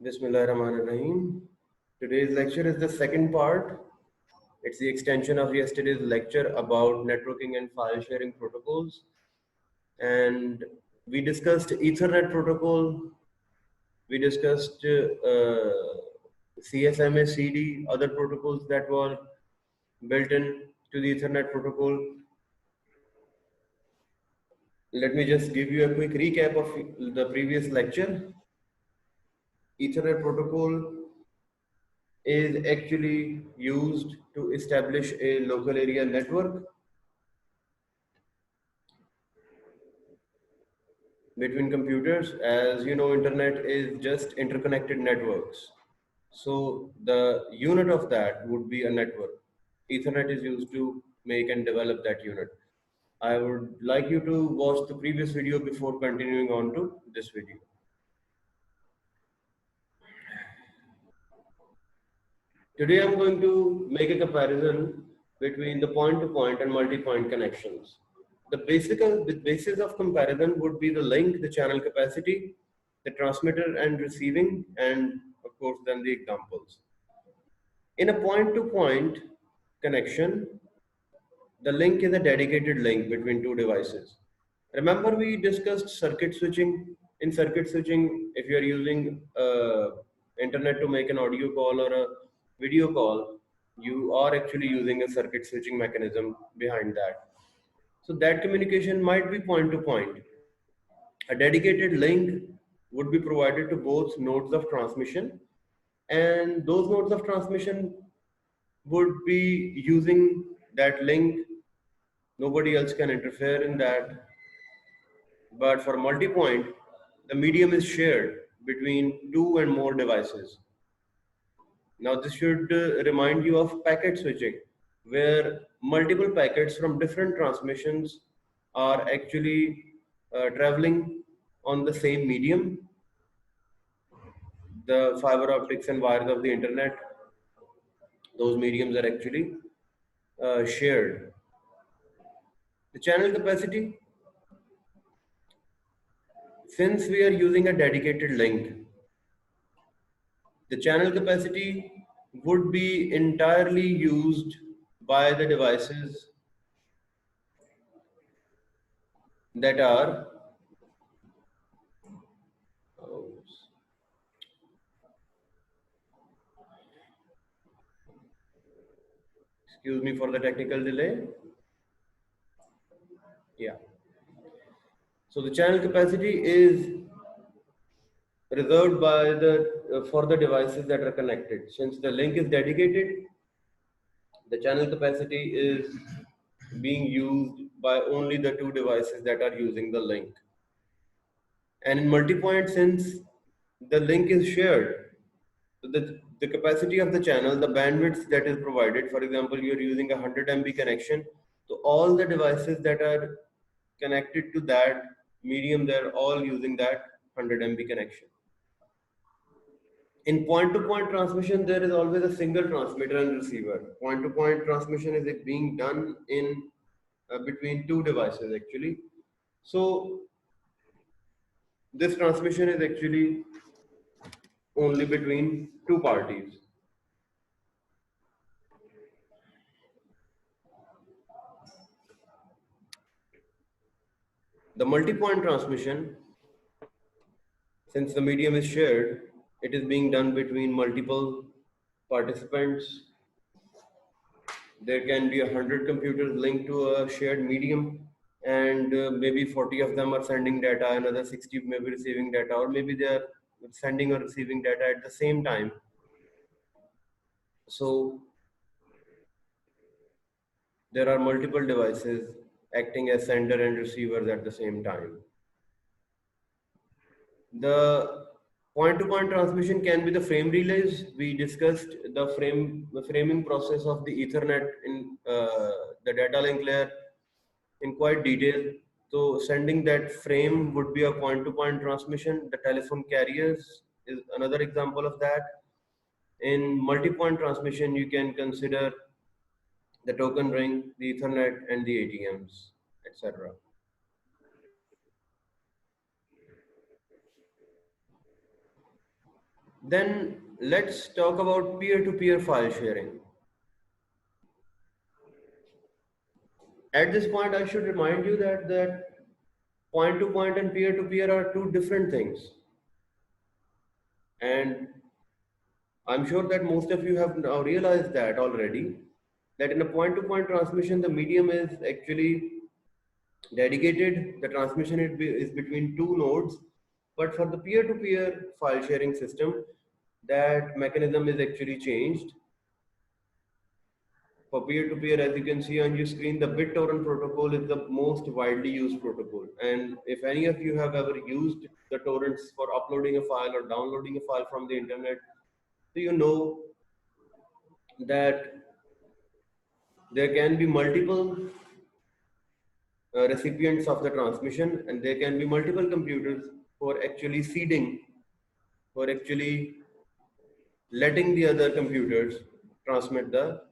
Bismillahirrahmanirrahim. Today's lecture is the second part. It's the extension of yesterday's lecture about networking and file sharing protocols. And we discussed Ethernet protocol, we discussed CSMA CD, other protocols that were built in to the Ethernet protocol. Let me just give you a quick recap of the previous lecture. Ethernet protocol is actually used to establish a local area network between computers. As you know, internet is just interconnected networks. So the unit of that would be a network. Ethernet is used to make and develop that unit. I would like you to watch the previous video before continuing on to this video. Today I'm going to make a comparison between the point-to-point and multi-point connections. The basis of comparison would be the link, the channel capacity, the transmitter and receiving, and of course then the examples. In a point-to-point connection, the link is a dedicated link between two devices. Remember we discussed circuit switching. In circuit switching, if you are using internet to make an audio call or a video call, you are actually using a circuit switching mechanism behind that. So that communication might be point to point. A dedicated link would be provided to both nodes of transmission, and those nodes of transmission would be using that link. Nobody else can interfere in that. But for multi-point, the medium is shared between two and more devices. Now this should remind you of packet switching, where multiple packets from different transmissions are actually traveling on the same medium. The fiber optics and wires of the internet, those mediums are actually shared. The channel capacity, since we are using a dedicated link, the channel capacity would be entirely used by the devices that are oh, excuse me for the technical delay. Yeah. So the channel capacity is reserved by the for the devices that are connected. Since the link is dedicated, the channel capacity is being used by only the two devices that are using the link. And in multi-point, since the link is shared, so the capacity of the channel, the bandwidth that is provided, for example, you're using a 100 MB connection, so all the devices that are connected to that medium, they're all using that 100 MB connection. In point-to-point transmission, there is always a single transmitter and receiver. Point-to-point transmission is being done in between two devices actually. So this transmission is actually only between two parties. The multi-point transmission, since the medium is shared, it is being done between multiple participants. There can be 100 computers linked to a shared medium, and maybe 40 of them are sending data, another 60 maybe receiving data, or maybe they are sending or receiving data at the same time. So there are multiple devices acting as sender and receivers at the same time. The point-to-point transmission can be the frame relays. We discussed the framing process of the Ethernet in the data link layer in quite detail. So sending that frame would be a point-to-point transmission. The telephone carriers is another example of that. In multi-point transmission, you can consider the token ring, the Ethernet, and the ATMs, etc. Then let's talk about peer-to-peer file sharing. At this point, I should remind you that point-to-point and peer-to-peer are two different things. And I'm sure that most of you have now realized that already, that in a point-to-point transmission, the medium is actually dedicated. The transmission is between two nodes. But for the peer-to-peer file sharing system, that mechanism is actually changed. For peer-to-peer, as you can see on your screen, the BitTorrent protocol is the most widely used protocol. And if any of you have ever used the torrents for uploading a file or downloading a file from the internet, so you know that there can be multiple recipients of the transmission, and there can be multiple computers who are actually seeding, who are actually letting the other computers transmit the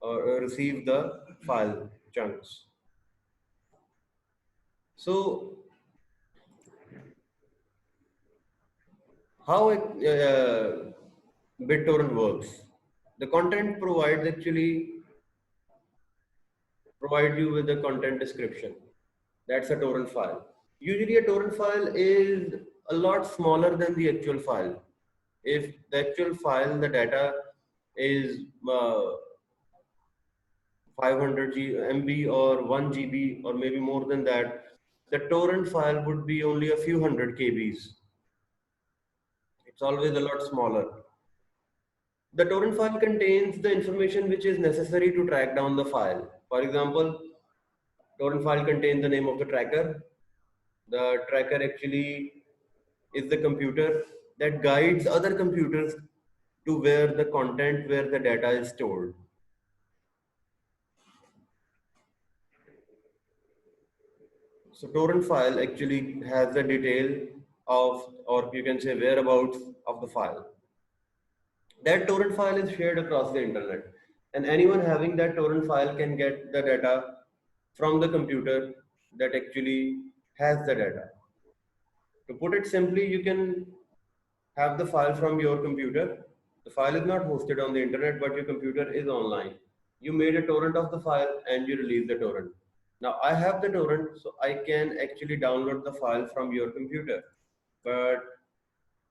or receive the file chunks. So how BitTorrent works? The content provides actually provide you with the content description. That's a torrent file. Usually a torrent file is a lot smaller than the actual file. If the actual file, the data is 500 MB or 1 GB or maybe more than that, the torrent file would be only a few hundred KBs. It's always a lot smaller. The torrent file contains the information which is necessary to track down the file. For example, torrent file contains the name of the tracker. The tracker actually is the computer that guides other computers to where the content, where the data is stored. So torrent file actually has the detail of, or you can say whereabouts of the file. That torrent file is shared across the internet, and anyone having that torrent file can get the data from the computer that actually has the data. To put it simply, you can have the file from your computer. The file is not hosted on the internet, but your computer is online. You made a torrent of the file and you release the torrent. Now I have the torrent, so I can actually download the file from your computer. But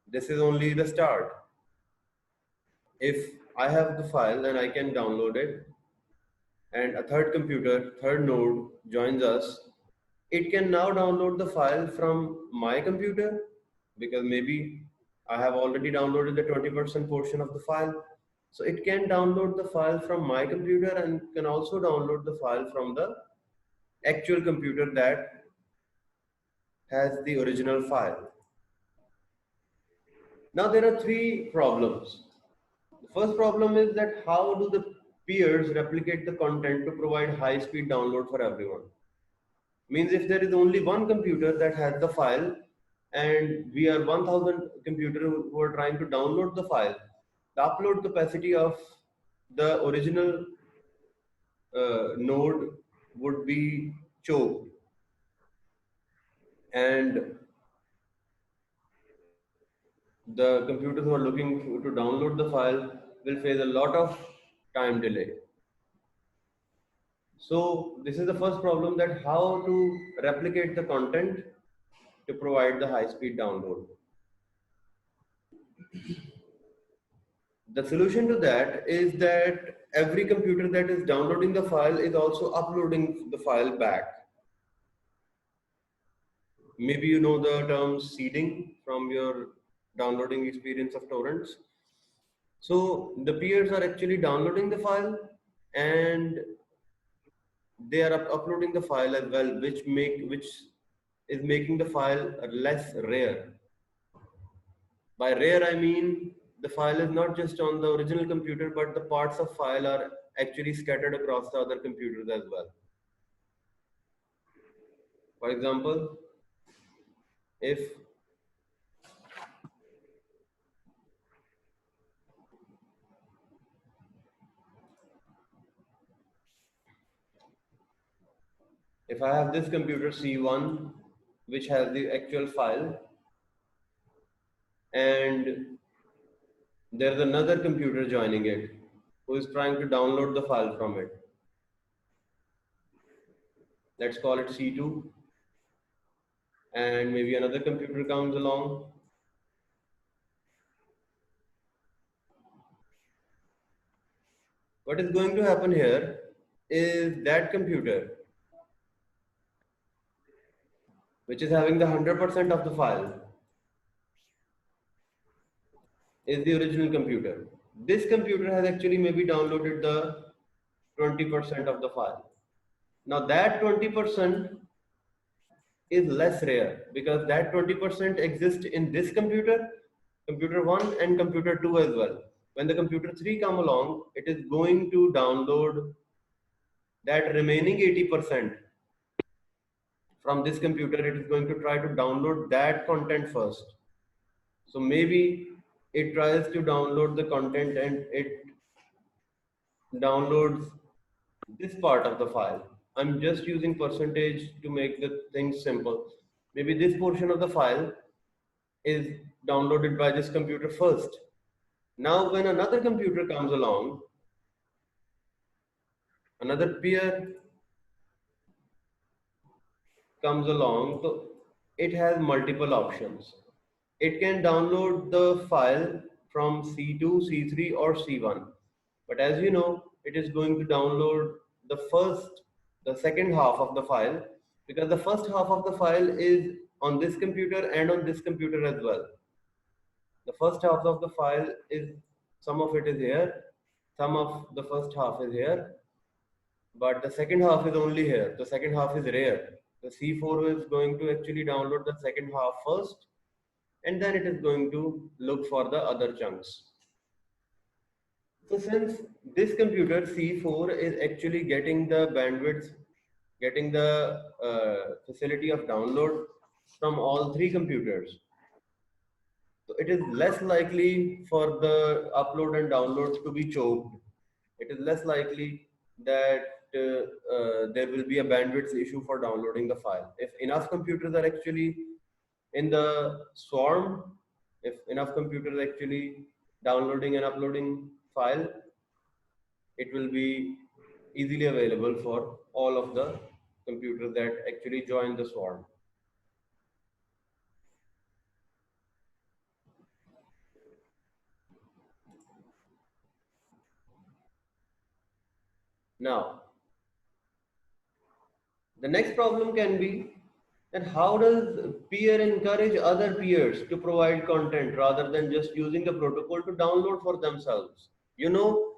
this is only the start. If I have the file, then I can download it, and a third computer, third node joins us. It can now download the file from my computer because maybe I have already downloaded the 20% portion of the file. So it can download the file from my computer and can also download the file from the actual computer that has the original file. Now there are three problems. The first problem is that how do the peers replicate the content to provide high speed download for everyone? Means if there is only one computer that has the file and we are 1000 computers who are trying to download the file, the upload capacity of the original node would be choked, and the computers who are looking to download the file will face a lot of time delay. So this is the first problem, that how to replicate the content to provide the high speed download. The solution to that is that every computer that is downloading the file is also uploading the file back. Maybe you know the term seeding from your downloading experience of torrents. So the peers are actually downloading the file and they are uploading the file as well, which is making the file less rare. By rare, I mean the file is not just on the original computer, but the parts of file are actually scattered across the other computers as well. For example, if I have this computer C1, which has the actual file, and there's another computer joining it who is trying to download the file from it. Let's call it C2, and maybe another computer comes along. What is going to happen here is that computer, which is having the 100% of the file, is the original computer. This computer has actually maybe downloaded the 20% of the file. Now that 20% is less rare because that 20% exists in this computer, computer 1 and computer 2 as well. When the computer 3 come along, it is going to download that remaining 80% from this computer. It is going to try to download that content first. So maybe it tries to download the content and it downloads this part of the file. I'm just using percentage to make the things simple. Maybe this portion of the file is downloaded by this computer first. Now, when another computer comes along, another peer comes along, so it has multiple options. It can download the file from C2, C3 or C1. But as you know, it is going to download the second half of the file because the first half of the file is on this computer and on this computer as well. The first half of the file is, some of it is here, some of the first half is here, but the second half is only here. The second half is rare. The C4 is going to actually download the second half first, and then it is going to look for the other chunks. So since this computer C4 is actually getting the bandwidth, getting the facility of download from all three computers, so it is less likely for the upload and download to be choked. It is less likely that there will be a bandwidth issue for downloading the file. If enough computers are actually in the swarm, if enough computers actually downloading and uploading file, it will be easily available for all of the computers that actually join the swarm. Now, the next problem can be that how does peer encourage other peers to provide content rather than just using the protocol to download for themselves? You know,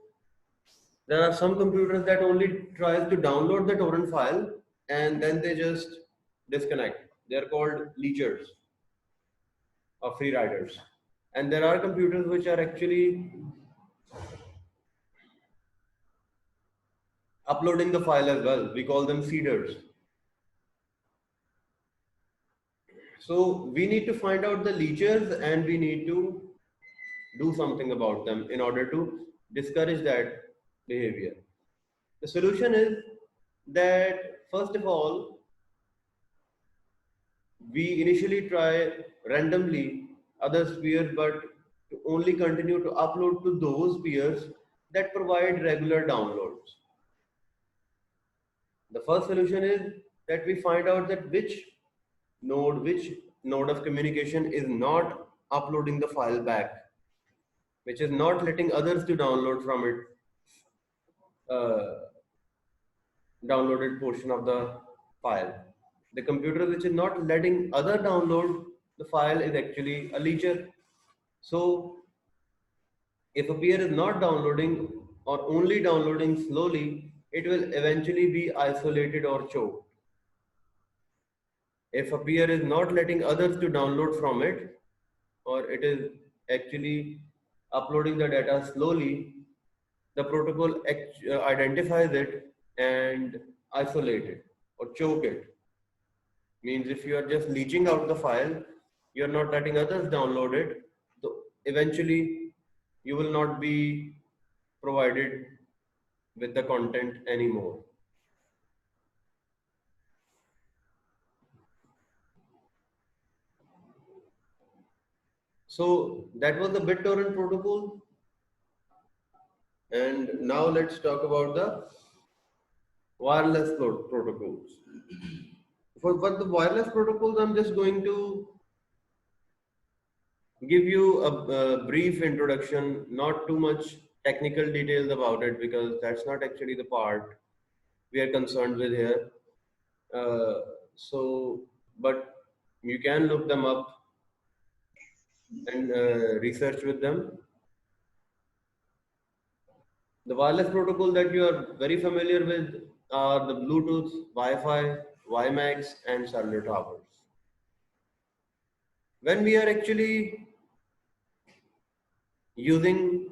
there are some computers that only tries to download the torrent file and then they just disconnect. They are called leechers or free riders. And there are computers which are actually uploading the file as well. We call them seeders. So we need to find out the leechers and we need to do something about them in order to discourage that behavior. The solution is that first of all, we initially try randomly other peers, but to only continue to upload to those peers that provide regular downloads. The first solution is that we find out that which node of communication is not uploading the file back, which is not letting others to download from it, downloaded portion of the file. The computer which is not letting other download the file is actually a leecher. So if a peer is not downloading or only downloading slowly, it will eventually be isolated or choked. If a peer is not letting others to download from it, or it is actually uploading the data slowly, the protocol identifies it and isolate it or choke it. Means if you are just leeching out the file, you are not letting others download it, so eventually you will not be provided with the content anymore. So that was the BitTorrent protocol. And now let's talk about the wireless protocols. For the wireless protocols, I'm just going to give you a brief introduction, not too much technical details about it because that's not actually the part we are concerned with here. Uh, but you can look them up and research with them. The wireless protocol that you are very familiar with are the Bluetooth, Wi-Fi, WiMAX, and cellular towers. When we are actually using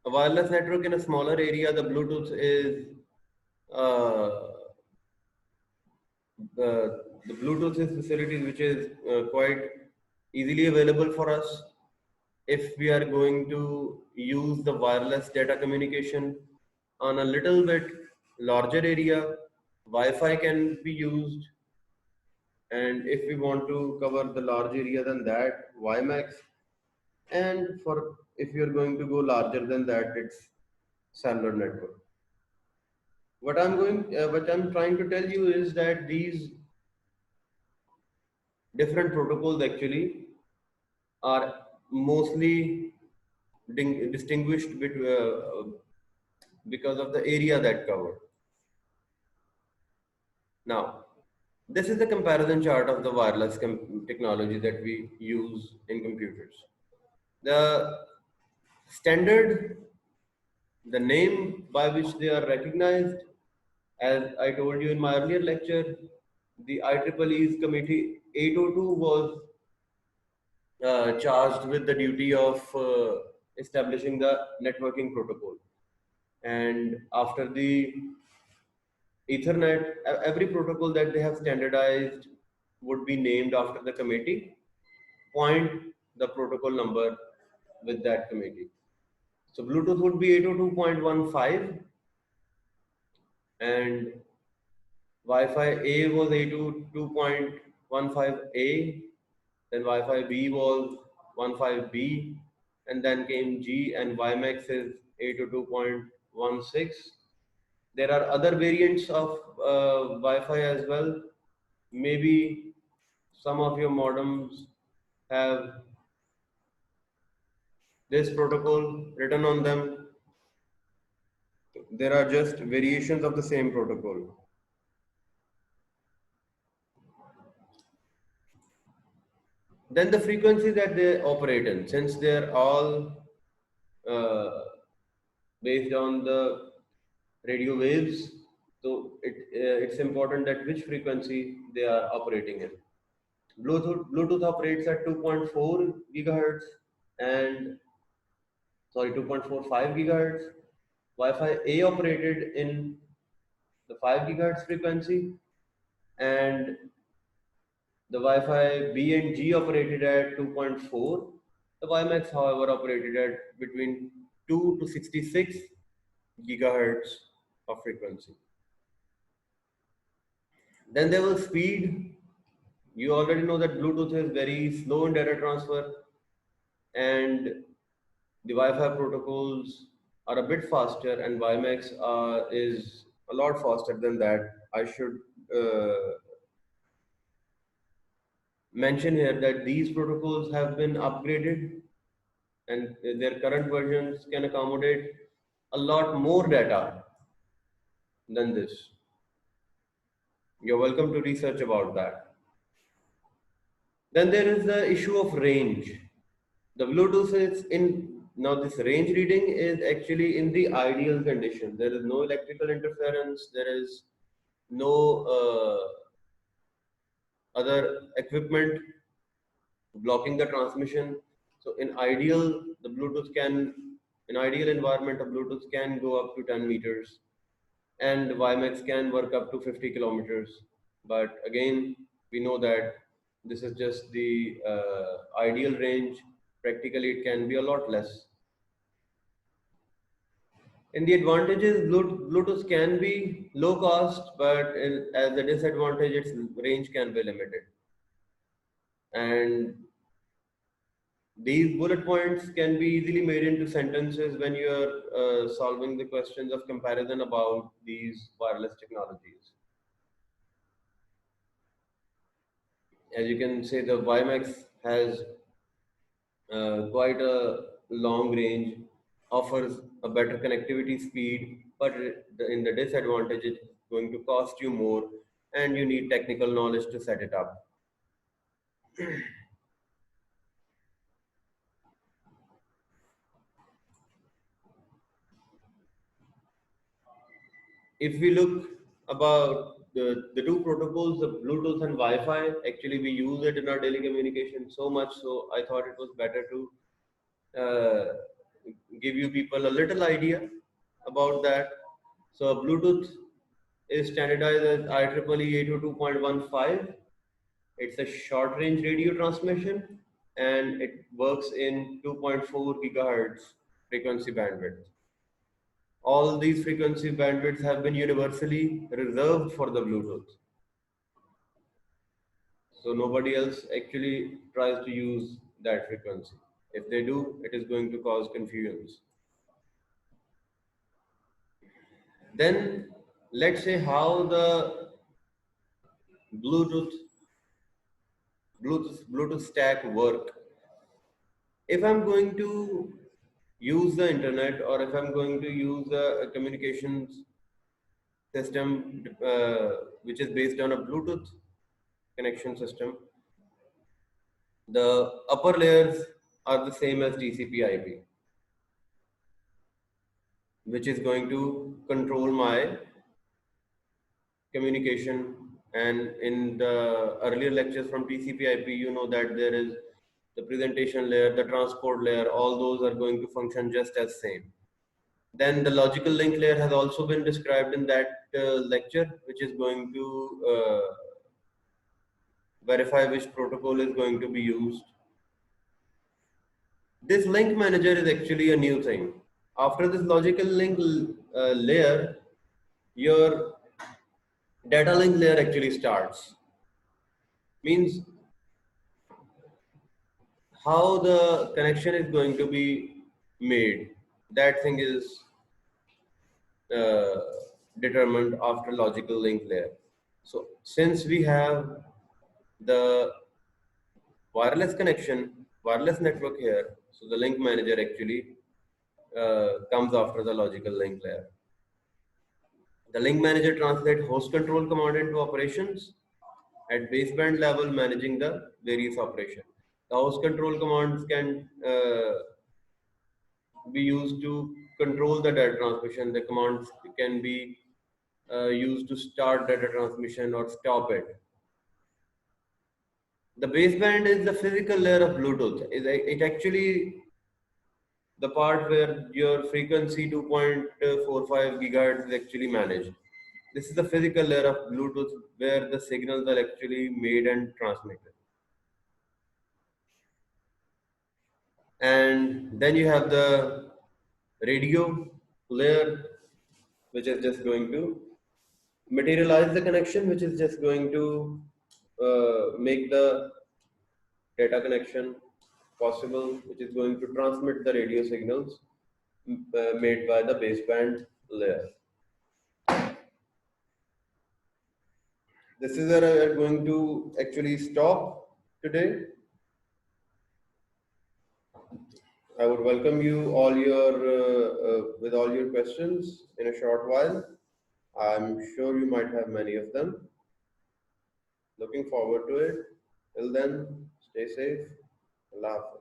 a wireless network in a smaller area, the Bluetooth is uh, the Bluetooth is facilities which is quite easily available for us. If we are going to use the wireless data communication on a little bit larger area, Wi-Fi can be used. And if we want to cover the large area than that, WiMAX. And for if you're going to go larger than that, it's cellular network. What I'm trying to tell you is that these different protocols actually are mostly distinguished because of the area that covered. Now, this is the comparison chart of the wireless technology that we use in computers. The standard, the name by which they are recognized, as I told you in my earlier lecture, the IEEE's Committee 802 was charged with the duty of establishing the networking protocol. And after the Ethernet, every protocol that they have standardized would be named after the committee, point the protocol number with that committee. So Bluetooth would be 802.15 and Wi-Fi A was 802.15A, then Wi-Fi B was 15B, and then came G, and WiMAX is 802.16. There are other variants of Wi-Fi as well. Maybe some of your modems have this protocol written on them. There are just variations of the same protocol. Then the frequency that they operate in, since they're all based on the radio waves, so it's important that which frequency they are operating in. Bluetooth operates at 2.4 gigahertz and 2.45 gigahertz. Wi-Fi A operated in the 5 gigahertz frequency, and the Wi-Fi B and G operated at 2.4. The WiMAX, however, operated at between 2 to 66 gigahertz of frequency. Then there was speed. You already know that Bluetooth is very slow in data transfer, and the Wi-Fi protocols are a bit faster, and WiMAX is a lot faster than that. I should mention here that these protocols have been upgraded, and their current versions can accommodate a lot more data than this. You're welcome to research about that. Then there is the issue of range. The Bluetooth is in, now this range reading is actually in the ideal condition. There is no electrical interference, there is no other equipment blocking the transmission. So in ideal, in ideal environment, a Bluetooth can go up to 10 meters and WiMAX can work up to 50 kilometers. But again, we know that this is just the ideal range. Practically, it can be a lot less. In the advantages, Bluetooth can be low cost, but as a disadvantage, its range can be limited. And These bullet points can be easily made into sentences when you are solving the questions of comparison about these wireless technologies. As you can say, the WiMAX has quite a long range, offers a better connectivity speed, but in the disadvantage, it's going to cost you more and you need technical knowledge to set it up. If we look about the two protocols, the Bluetooth and Wi-Fi, actually we use it in our daily communication so much, so I thought it was better to give you people a little idea about that. So Bluetooth is standardized as IEEE 802.15. It's a short range radio transmission and it works in 2.4 gigahertz frequency bandwidth. All these frequency bandwidths have been universally reserved for the Bluetooth. So nobody else actually tries to use that frequency. If they do, it is going to cause confusions. Then let's say how the Bluetooth Bluetooth stack work. If I'm going to use the internet or if I'm going to use a communications system which is based on a Bluetooth connection system, the upper layers are the same as TCP/IP, which is going to control my communication. And in the earlier lectures from TCP/IP, you know that there is the presentation layer, the transport layer, all those are going to function just as same. Then the logical link layer has also been described in that lecture, which is going to verify which protocol is going to be used. This link manager is actually a new thing. After this logical link layer, your data link layer actually starts. Means how the connection is going to be made. That thing is uh, determined after logical link layer. So since we have the wireless connection, wireless network here, so the link manager actually comes after the logical link layer. The link manager translates host control command into operations at baseband level, managing the various operations. The host control commands can be used to control the data transmission. The commands can be used to start data transmission or stop it. The baseband is the physical layer of Bluetooth. It actually the part where your frequency 2.45 gigahertz is actually managed. This is the physical layer of Bluetooth where the signals are actually made and transmitted. And then you have the radio layer, which is just going to materialize the connection, which is just going to make the data connection possible, which is going to transmit the radio signals made by the baseband layer. This is where I am going to actually stop today. I would welcome you all with all your questions in a short while. I'm sure you might have many of them. Looking forward to it. Till then, stay safe. Allah Hafiz.